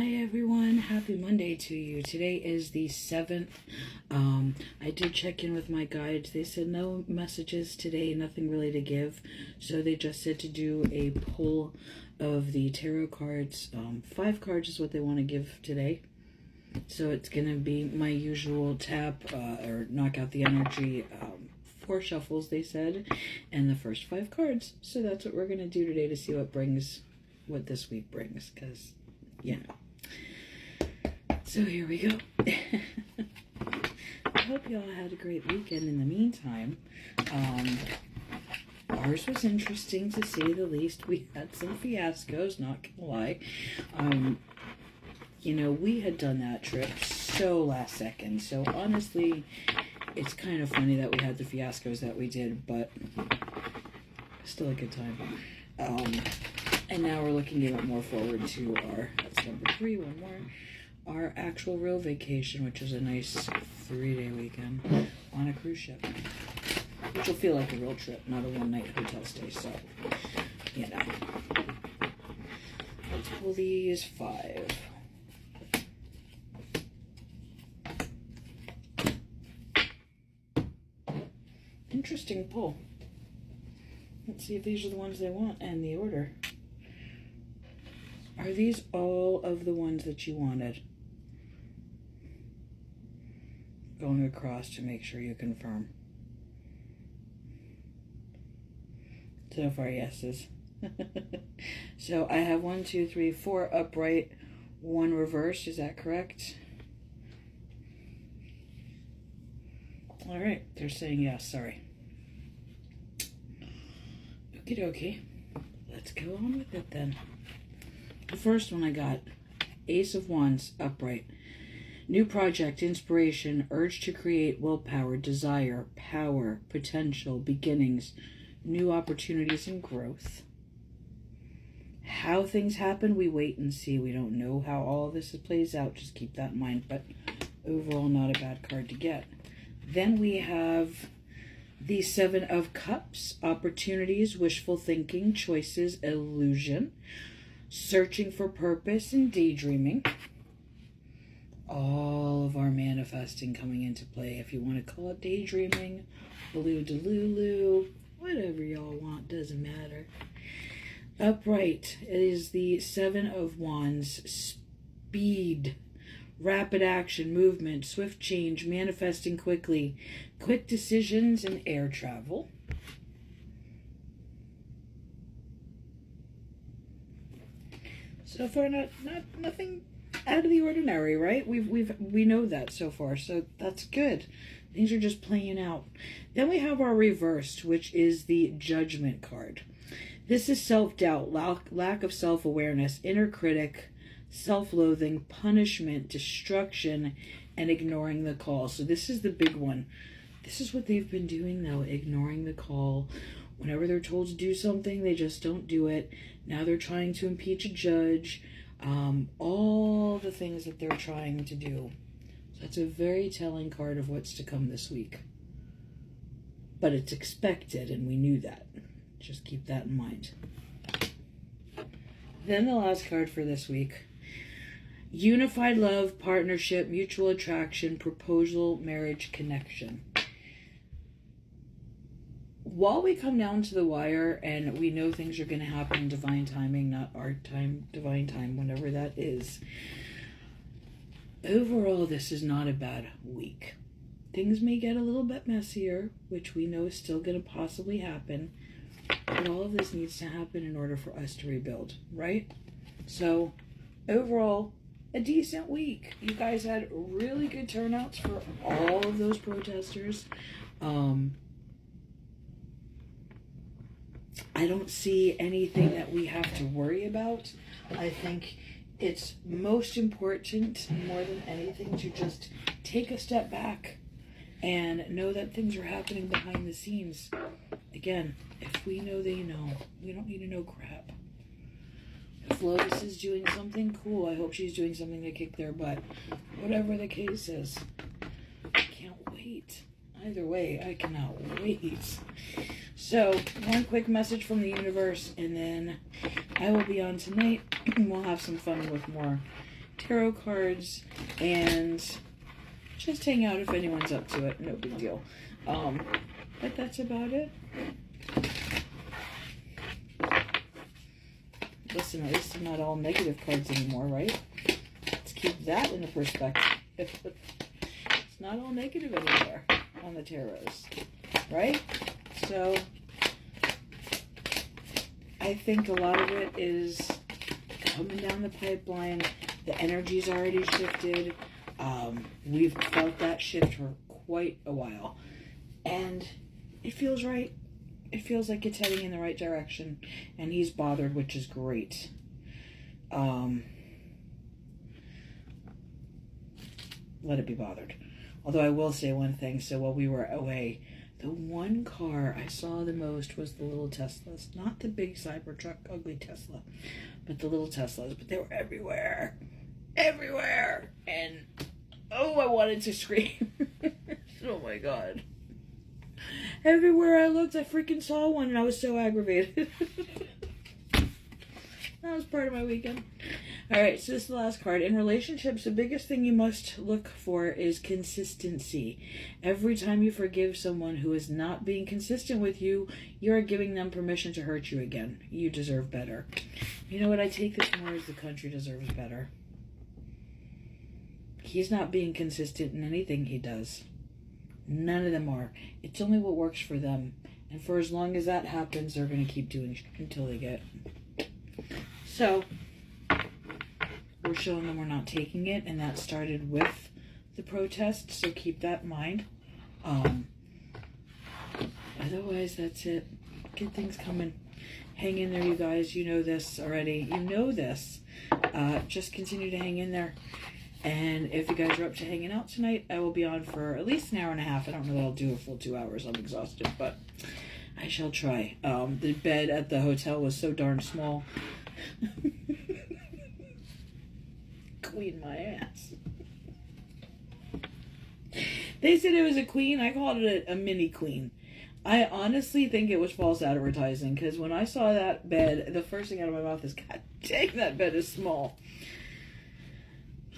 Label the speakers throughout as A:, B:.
A: Hi everyone, happy Monday to you. Today is the 7th. I did check in with my guides. They said no messages today, nothing really to give. So they just said to do a pull of the tarot cards. 5 cards is what they want to give today. So it's going to be my usual tap or knock out the energy. 4 shuffles, they said, and the first 5 cards. So that's what we're going to do today to see what this week brings, because you know. So here we go. I hope y'all had a great weekend in the meantime. Ours was interesting to say the least. We had some fiascos, not gonna lie. You know, we had done that trip so last second. So honestly, it's kind of funny that we had the fiascos that we did, but still a good time. And now we're looking even more forward to that's number 3, one more, our actual real vacation, which is a nice 3-day weekend on a cruise ship, which will feel like a real trip, not a one-night hotel stay, so, you know. Let's pull these 5. Interesting pull. Let's see if these are the ones they want and the order. Are these all of the ones that you wanted? Going across to make sure you confirm. So far, yeses. So I have 1, 2, 3, 4 upright, 1 reversed. Is that correct? All right, they're saying yes. Sorry. Okie dokie. Let's go on with it then. The first one I got, Ace of Wands, upright. New project, inspiration, urge to create, willpower, desire, power, potential, beginnings, new opportunities, and growth. How things happen, we wait and see. We don't know how all of this plays out. Just keep that in mind. But overall, not a bad card to get. Then we have the 7 of Cups, opportunities, wishful thinking, choices, illusion, searching for purpose, and daydreaming. All of our manifesting coming into play. If you want to call it daydreaming, blue delulu, whatever y'all want, doesn't matter. Upright, it is the 7 of Wands, speed, rapid action, movement, swift change, manifesting quickly, quick decisions, and air travel. So far, nothing out of the ordinary, right? We know that so far, so that's good. Things are just playing out. Then we have our reversed, which is the Judgment card. This is self-doubt, lack of self-awareness, inner critic, self-loathing, punishment, destruction, and ignoring the call. So this is the big one. This is what they've been doing, though, ignoring the call. Whenever they're told to do something, they just don't do it. Now they're trying to impeach a judge. All the things that they're trying to do. So that's a very telling card of what's to come this week. But it's expected, and we knew that. Just keep that in mind. Then the last card for this week. Unified love, partnership, mutual attraction, proposal, marriage, connection. While we come down to the wire and we know things are going to happen, divine timing, not our time, divine time, whenever that is, overall, this is not a bad week. Things may get a little bit messier, which we know is still going to possibly happen, but all of this needs to happen in order for us to rebuild, right? So, overall, a decent week. You guys had really good turnouts for all of those protesters. I don't see anything that we have to worry about. I think it's most important, more than anything, to just take a step back and know that things are happening behind the scenes. Again, if we know, they know. We don't need to know crap. If Lotus is doing something, cool. I hope she's doing something to kick their butt. Whatever the case is. I can't wait. Either way, I cannot wait. So, one quick message from the universe, and then I will be on tonight. We'll have some fun with more tarot cards, and just hang out if anyone's up to it. No big deal. But that's about it. Listen, at least they're not all negative cards anymore, right? Let's keep that in the perspective. It's not all negative anymore on the tarots, right? So I think a lot of it is coming down the pipeline. The energy's already shifted. We've felt that shift for quite a while. And it feels right. It feels like it's heading in the right direction. And he's bothered, which is great. Let it be bothered. Although I will say one thing. So while we were away, the one car I saw the most was the little Teslas. Not the big Cybertruck, ugly Tesla, but the little Teslas. But they were everywhere. Everywhere. And, oh, I wanted to scream. Oh, my God. Everywhere I looked, I freaking saw one, and I was so aggravated. That was part of my weekend. Alright, so this is the last card. In relationships, the biggest thing you must look for is consistency. Every time you forgive someone who is not being consistent with you, you are giving them permission to hurt you again. You deserve better. You know what? I take this more as the country deserves better. He's not being consistent in anything he does. None of them are. It's only what works for them. And for as long as that happens, they're going to keep doing it until they get. So, we're showing them we're not taking it, and that started with the protest, so keep that in mind. Otherwise, that's it. Good things coming. Hang in there, you guys. You know this already. You know this. Just continue to hang in there. And if you guys are up to hanging out tonight, I will be on for at least an hour and a half. I don't know that I'll do a full 2 hours. I'm exhausted, but I shall try. The bed at the hotel was so darn small. Queen my ass. They said it was a queen. I called it a mini queen. I honestly think it was false advertising, because when I saw that bed, the first thing out of my mouth is, God dang, that bed is small.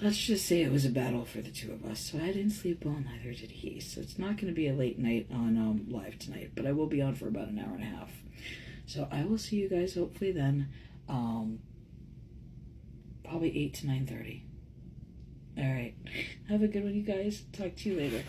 A: Let's just say it was a battle for the two of us. So I didn't sleep well, neither did he. So it's not going to be a late night on live tonight, but I will be on for about an hour and a half. So I will see you guys hopefully then. Probably 8 to 9:30. All right. Have a good one, you guys. Talk to you later.